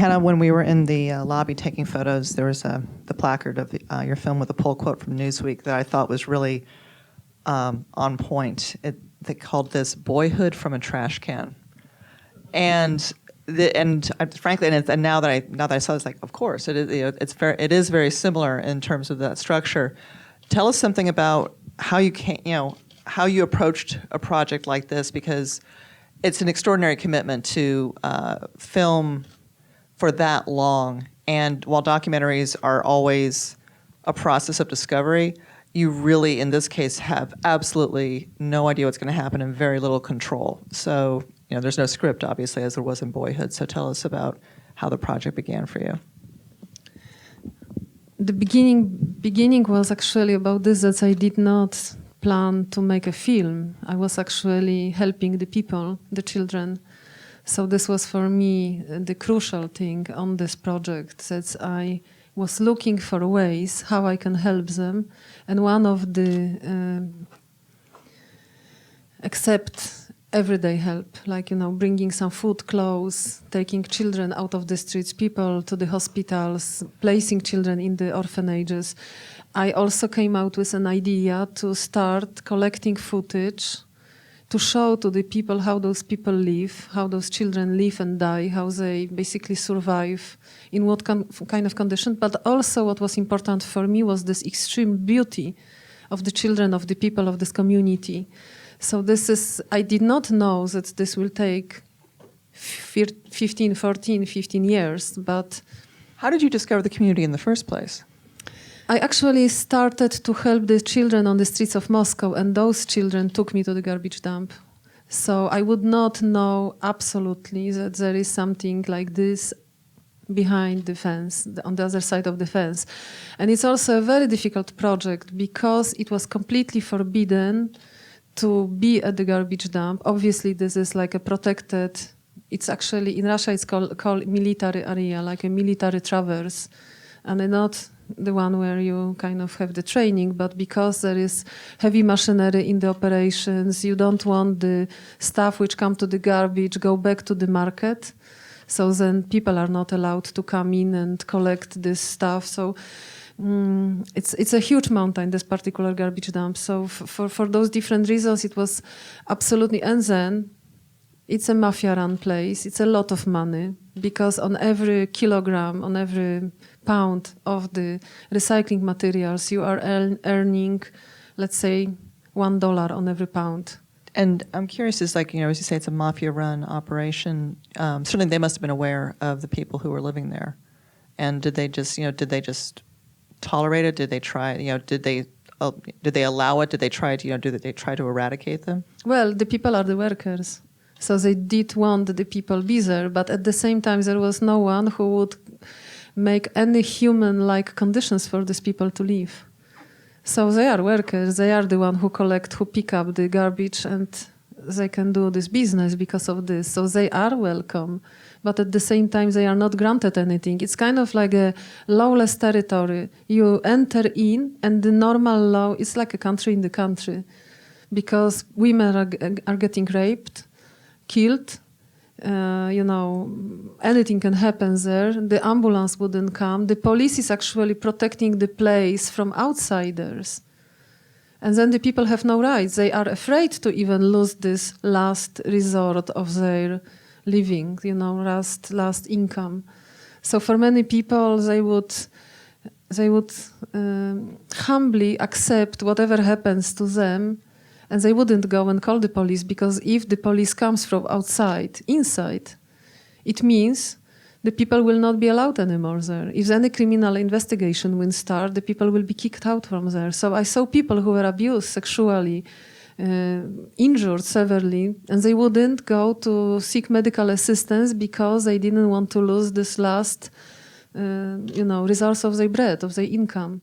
Hanna, when we were in the lobby taking photos, there was the placard of your film with a pull quote from Newsweek that I thought was really on point. They called this "boyhood from a trash can," and frankly, and now that I saw it, it's like, of course, it is. It is very similar in terms of that structure. Tell us something about how you approached a project like this, because it's an extraordinary commitment to film for that long. And while documentaries are always a process of discovery, you really, in this case, have absolutely no idea what's going to happen and very little control. So, there's no script, obviously, as there was in Boyhood. So tell us about how the project began for you. The beginning was actually about this, that I did not plan to make a film. I was actually helping the people, the children. So this was for me the crucial thing on this project, that I was looking for ways how I can help them. And one of the accept everyday help, like, bringing some food, clothes, taking children out of the streets, people to the hospitals, placing children in the orphanages. I also came out with an idea to start collecting footage to show to the people how those people live, how those children live and die, how they basically survive, in what kind of condition. But also what was important for me was this extreme beauty of the children, of the people of this community. So I did not know that this will take 15 years, but... How did you discover the community in the first place? I actually started to help the children on the streets of Moscow, and those children took me to the garbage dump. So I would not know absolutely that there is something like this behind the fence, on the other side of the fence. And it's also a very difficult project because it was completely forbidden to be at the garbage dump. Obviously, this is like a protected, it's actually, in Russia, it's called military area, like a military traverse. And not the one where you kind of have the training, but because there is heavy machinery in the operations, you don't want the stuff which come to the garbage go back to the market. So then people are not allowed to come in and collect this stuff. So it's a huge mountain, this particular garbage dump. So for those different reasons, it was absolutely... And then it's a mafia-run place. It's a lot of money because on every kilogram, on every pound of the recycling materials, you are earning, let's say, $1 on every pound. And I'm curious, as you say, it's a mafia-run operation. Certainly, they must have been aware of the people who were living there. And did they just tolerate it? Did they try? Did they allow it? Did they try to eradicate them? Well, the people are the workers, so they did want the people be there. But at the same time, there was no one who would make any human-like conditions for these people to live. So they are workers. They are the one who pick up the garbage, and they can do this business because of this. So they are welcome. But at the same time, they are not granted anything. It's kind of like a lawless territory. You enter in, and the normal law is like a country in the country, because women are getting raped, killed. Anything can happen there. The ambulance wouldn't come. The police is actually protecting the place from outsiders. And then the people have no rights. They are afraid to even lose this last resort of their living, last income. So for many people, they would humbly accept whatever happens to them, and they wouldn't go and call the police, because if the police comes from inside, it means the people will not be allowed anymore there. If any criminal investigation will start, the people will be kicked out from there. So I saw people who were abused sexually, injured severely, and they wouldn't go to seek medical assistance because they didn't want to lose this last, resource of their bread, of their income.